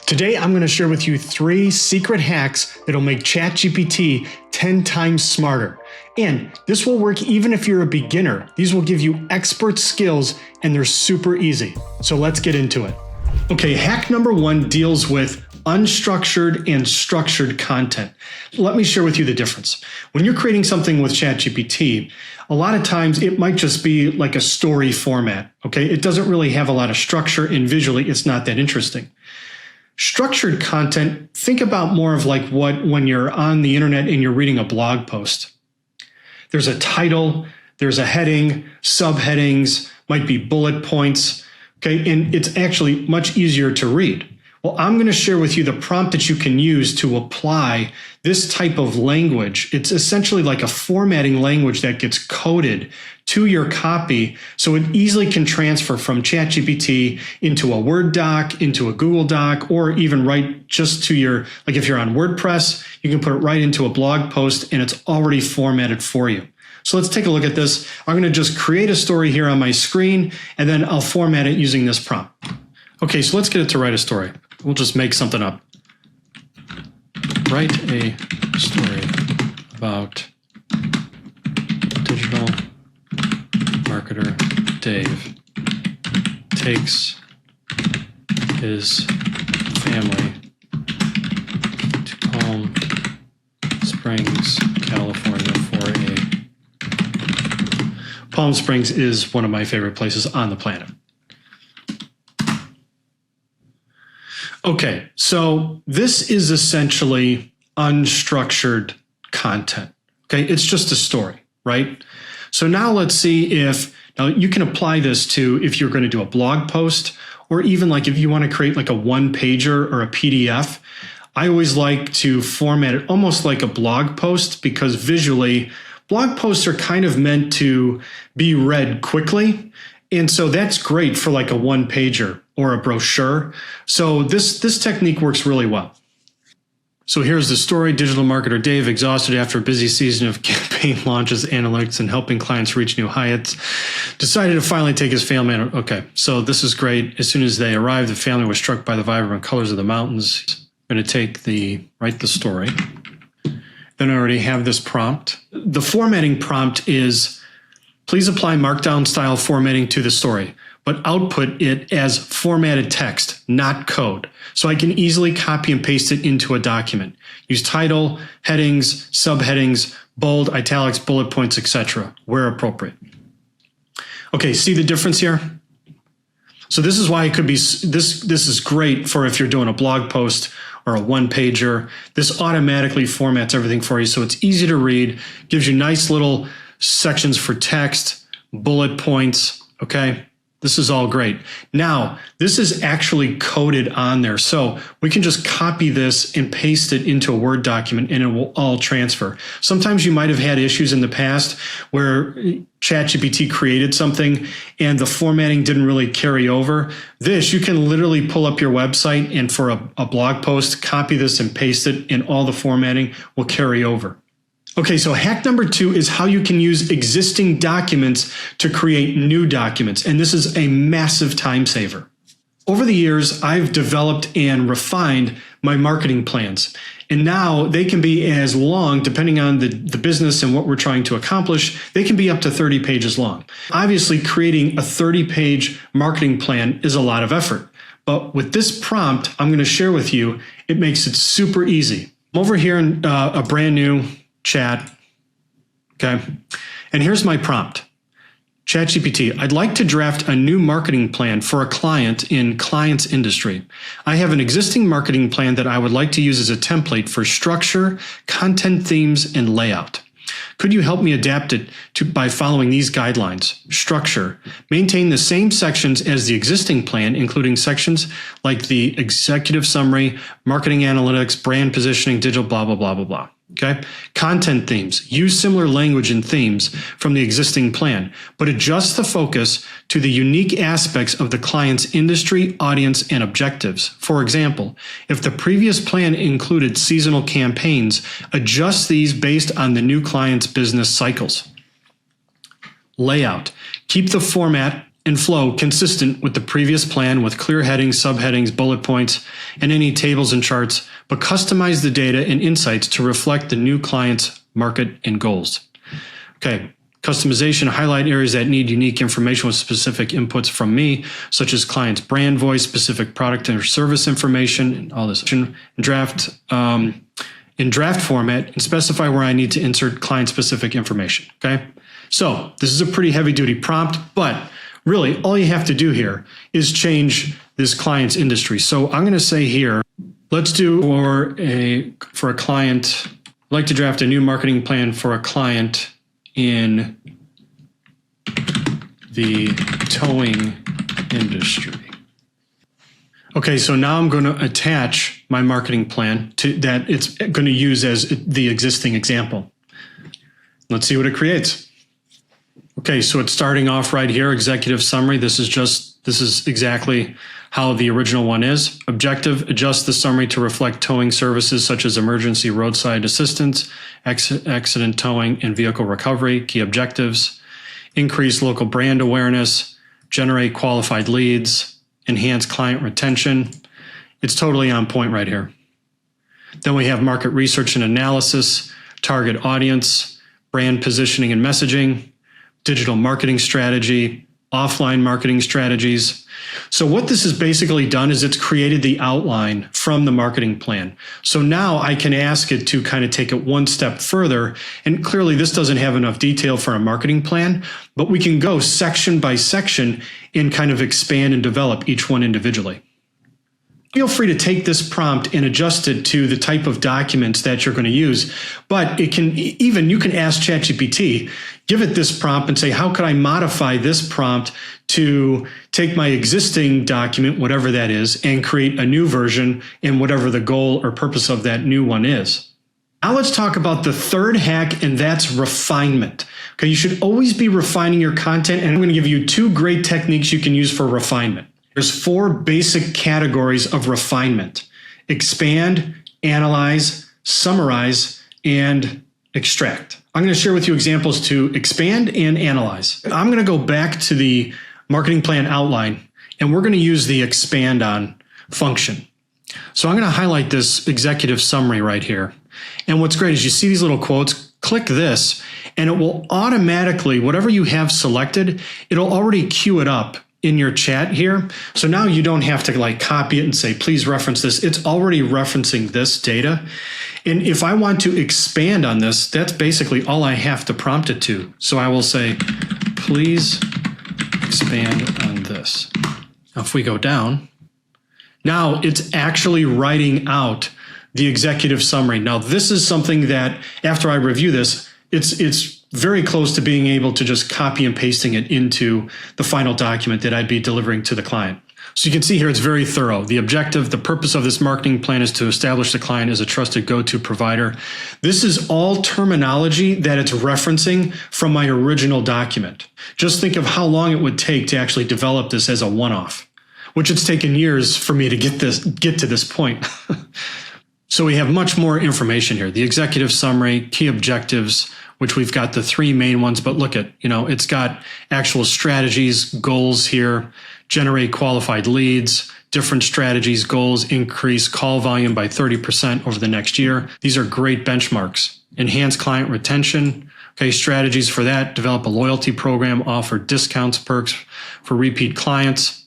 Today, I'm going to share with you 3 secret hacks that'll make ChatGPT 10 times smarter. And this will work even if you're a beginner. These will give you expert skills and they're super easy. So let's get into it. Okay, hack number 1 deals with unstructured and structured content. Let me share with you the difference. When you're creating something with ChatGPT, a lot of times it might just be like a story format, okay? It doesn't really have a lot of structure and visually it's not that interesting. Structured content, think about more of like when you're on the internet and you're reading a blog post. There's a title, there's a heading, subheadings, might be bullet points, okay? And it's actually much easier to read. Well, I'm going to share with you the prompt that you can use to apply this type of language. It's essentially like a formatting language that gets coded to your copy so it easily can transfer from ChatGPT into a Word doc, into a Google Doc, or even right just to your, like if you're on WordPress, you can put it right into a blog post and it's already formatted for you. So let's take a look at this. I'm going to just create a story here on my screen and then I'll format it using this prompt. Okay, so let's get it to write a story. We'll just make something up. Write a story about digital marketer Dave takes his family to Palm Springs, California Palm Springs is one of my favorite places on the planet. Okay, so this is essentially unstructured content, okay? It's just a story, right? So now let's see now you can apply this to if you're going to do a blog post or even like if you want to create like a one-pager or a PDF. I always like to format it almost like a blog post because visually, blog posts are kind of meant to be read quickly. And so that's great for like a one-pager or a brochure. So this technique works really well. So here's the story. Digital marketer Dave, exhausted after a busy season of campaign launches, analytics, and helping clients reach new heights, decided to finally take his family. Okay, so this is great. As soon as they arrived, the family was struck by the vibrant colors of the mountains. I'm going to write the story. Then I already have this prompt. The formatting prompt is, please apply Markdown style formatting to the story, but output it as formatted text, not code. So I can easily copy and paste it into a document. Use title, headings, subheadings, bold, italics, bullet points, etc., where appropriate. Okay, see the difference here? So this is why it could be, this is great for if you're doing a blog post or a one-pager. This automatically formats everything for you so it's easy to read, gives you nice little sections for text, bullet points, okay? This is all great. Now, this is actually coded on there. So we can just copy this and paste it into a Word document and it will all transfer. Sometimes you might have had issues in the past where ChatGPT created something and the formatting didn't really carry over. This, you can literally pull up your website and for a blog post, copy this and paste it and all the formatting will carry over. Okay, so hack number 2 is how you can use existing documents to create new documents. And this is a massive time saver. Over the years, I've developed and refined my marketing plans. And now they can be as long, depending on the business and what we're trying to accomplish, they can be up to 30 pages long. Obviously, creating a 30-page marketing plan is a lot of effort. But with this prompt I'm going to share with you, it makes it super easy. I'm over here in a brand new chat, okay? And here's my prompt. ChatGPT, I'd like to draft a new marketing plan for a client in client's industry. I have an existing marketing plan that I would like to use as a template for structure, content themes, and layout. Could you help me adapt it by following these guidelines? Structure. Maintain the same sections as the existing plan, including sections like the executive summary, marketing analytics, brand positioning, digital, blah, blah, blah, blah, blah. Okay. Content themes. Use similar language and themes from the existing plan, but adjust the focus to the unique aspects of the client's industry, audience, and objectives. For example, if the previous plan included seasonal campaigns, adjust these based on the new client's business cycles. Layout. Keep the format and flow consistent with the previous plan with clear headings, subheadings, bullet points, and any tables and charts, but customize the data and insights to reflect the new client's market and goals. Okay, customization, highlight areas that need unique information with specific inputs from me, such as client's brand voice, specific product or service information, and all this. In draft format, and specify where I need to insert client-specific information, okay? So this is a pretty heavy-duty prompt, but really all you have to do here is change this client's industry. So I'm gonna say here, let's do for a client, I'd like to draft a new marketing plan for a client in the towing industry. Okay, so now I'm going to attach my marketing plan to that it's going to use as the existing example. Let's see what it creates. Okay, so it's starting off right here, executive summary. This is exactly how the original one is. Objective, adjust the summary to reflect towing services such as emergency roadside assistance, accident towing, and vehicle recovery. Key objectives, increase local brand awareness, generate qualified leads, enhance client retention. It's totally on point right here. Then we have market research and analysis, target audience, brand positioning and messaging, digital marketing strategy, offline marketing strategies. So what this has basically done is it's created the outline from the marketing plan. So now I can ask it to kind of take it one step further. And clearly this doesn't have enough detail for a marketing plan, but we can go section by section and kind of expand and develop each one individually. Feel free to take this prompt and adjust it to the type of documents that you're going to use. But you can ask ChatGPT, give it this prompt and say, how could I modify this prompt to take my existing document, whatever that is, and create a new version in whatever the goal or purpose of that new one is. Now let's talk about the third hack, and that's refinement. Okay, you should always be refining your content, and I'm going to give you 2 great techniques you can use for refinement. There's 4 basic categories of refinement: expand, analyze, summarize, and extract. I'm going to share with you examples to expand and analyze. I'm going to go back to the marketing plan outline, and we're going to use the expand on function. So I'm going to highlight this executive summary right here. And what's great is you see these little quotes, click this, and it will automatically, whatever you have selected, it'll already queue it up in your chat here. So now you don't have to like copy it and say, please reference this. It's already referencing this data. And if I want to expand on this, that's basically all I have to prompt it to. So I will say, please expand on this. Now, if we go down, now it's actually writing out the executive summary. Now, this is something that after I review this, it's very close to being able to just copy and pasting it into the final document that I'd be delivering to the client. So you can see here, it's very thorough. The objective, the purpose of this marketing plan is to establish the client as a trusted go-to provider. This is all terminology that it's referencing from my original document. Just think of how long it would take to actually develop this as a one-off, which it's taken years for me to get to this point. So we have much more information here. The executive summary, key objectives, which we've got the 3 main ones, but look at, it's got actual strategies, goals here, generate qualified leads, different strategies, goals, increase call volume by 30% over the next year. These are great benchmarks. Enhance client retention. Okay, strategies for that, develop a loyalty program, offer discounts, perks for repeat clients.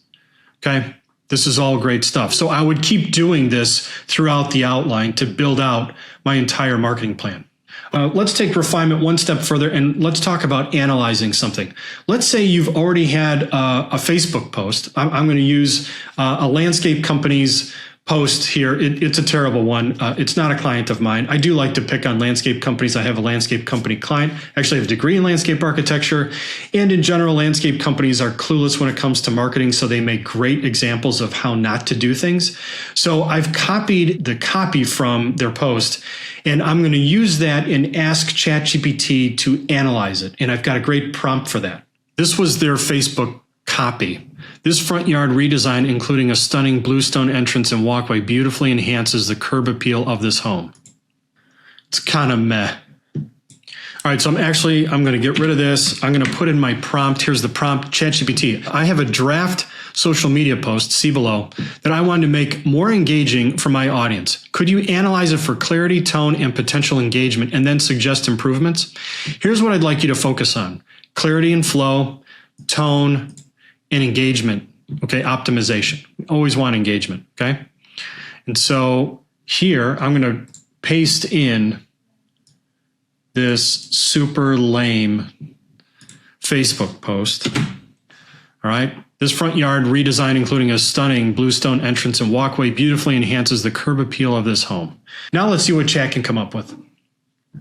Okay. This is all great stuff. So I would keep doing this throughout the outline to build out my entire marketing plan. Let's take refinement one step further and let's talk about analyzing something. Let's say you've already had a Facebook post. I'm going to use a landscape company's post here. It's a terrible one. It's not a client of mine. I do like to pick on landscape companies. I have a landscape company client. Actually, I have a degree in landscape architecture. And in general, landscape companies are clueless when it comes to marketing, so they make great examples of how not to do things. So I've copied the copy from their post, and I'm going to use that and ask ChatGPT to analyze it. And I've got a great prompt for that. This was their Facebook copy. This front yard redesign, including a stunning bluestone entrance and walkway, beautifully enhances the curb appeal of this home. It's kind of meh. All All right, so I'm going to get rid of this. I'm going to put in my prompt. Here's the prompt, ChatGPT. I have a draft social media post, see below, that I wanted to make more engaging for my audience. Could you analyze it for clarity, tone, and potential engagement, and then suggest improvements? Here's what I'd like you to focus on: clarity and flow, tone, and engagement. Okay, optimization. We always want engagement, okay? And so here, I'm going to paste in this super lame Facebook post. All right. This front yard redesign, including a stunning bluestone entrance and walkway, beautifully enhances the curb appeal of this home. Now let's see what Chat can come up with.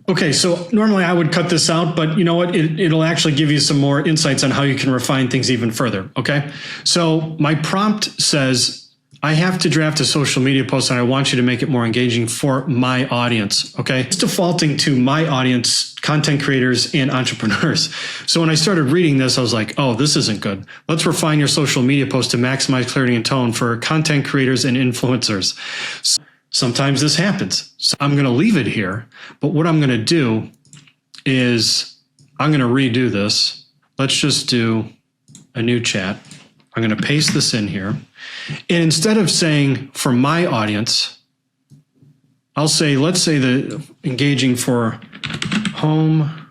Okay, so normally I would cut this out, but you know what? It'll actually give you some more insights on how you can refine things even further. Okay, so my prompt says, I have to draft a social media post and I want you to make it more engaging for my audience. Okay, it's defaulting to my audience, content creators and entrepreneurs. So when I started reading this, I was like, oh, this isn't good. Let's refine your social media post to maximize clarity and tone for content creators and influencers. So sometimes this happens. So I'm going to leave it here. But what I'm going to do is I'm going to redo this. Let's just do a new chat. I'm going to paste this in here. And instead of saying for my audience, I'll say, let's say the engaging for home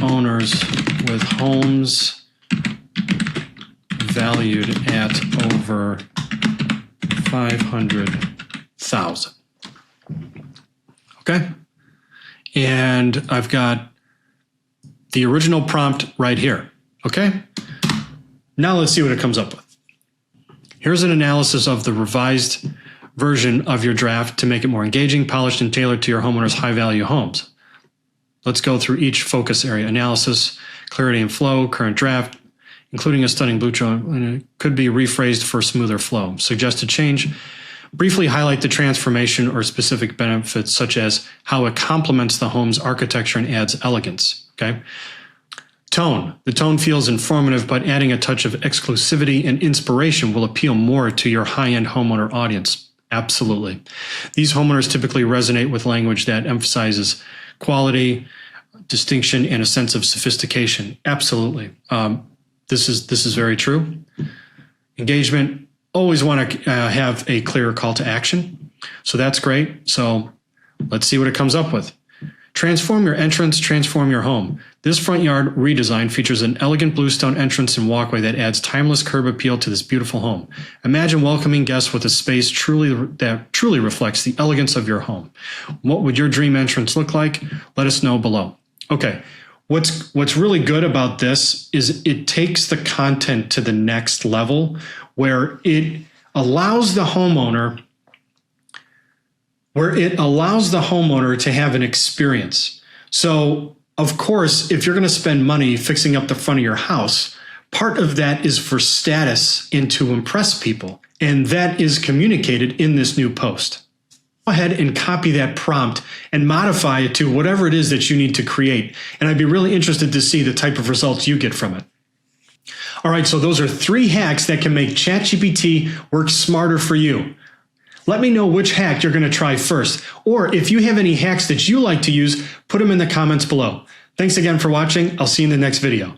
owners with homes valued at over 500,000. Okay. And I've got the original prompt right here. Okay. Now let's see what it comes up with. Here's an analysis of the revised version of your draft to make it more engaging, polished, and tailored to your homeowner's high-value homes. Let's go through each focus area: analysis, clarity and flow, current draft, including a stunning blue tone, and it could be rephrased for smoother flow. Suggested change: briefly highlight the transformation or specific benefits, such as how it complements the home's architecture and adds elegance. Okay. Tone. The tone feels informative, but adding a touch of exclusivity and inspiration will appeal more to your high-end homeowner audience. Absolutely. These homeowners typically resonate with language that emphasizes quality, distinction, and a sense of sophistication. Absolutely. This is very true. Engagement. Always want to have a clear call to action. So that's great. So let's see what it comes up with. Transform your entrance, transform your home. This front yard redesign features an elegant bluestone entrance and walkway that adds timeless curb appeal to this beautiful home. Imagine welcoming guests with a space that truly reflects the elegance of your home. What would your dream entrance look like? Let us know below. Okay, what's really good about this is it takes the content to the next level, where it allows the homeowner to have an experience. So, of course, if you're going to spend money fixing up the front of your house, part of that is for status and to impress people. And that is communicated in this new post. Go ahead and copy that prompt and modify it to whatever it is that you need to create. And I'd be really interested to see the type of results you get from it. All right, so those are 3 hacks that can make ChatGPT work smarter for you. Let me know which hack you're going to try first. Or if you have any hacks that you like to use, put them in the comments below. Thanks again for watching. I'll see you in the next video.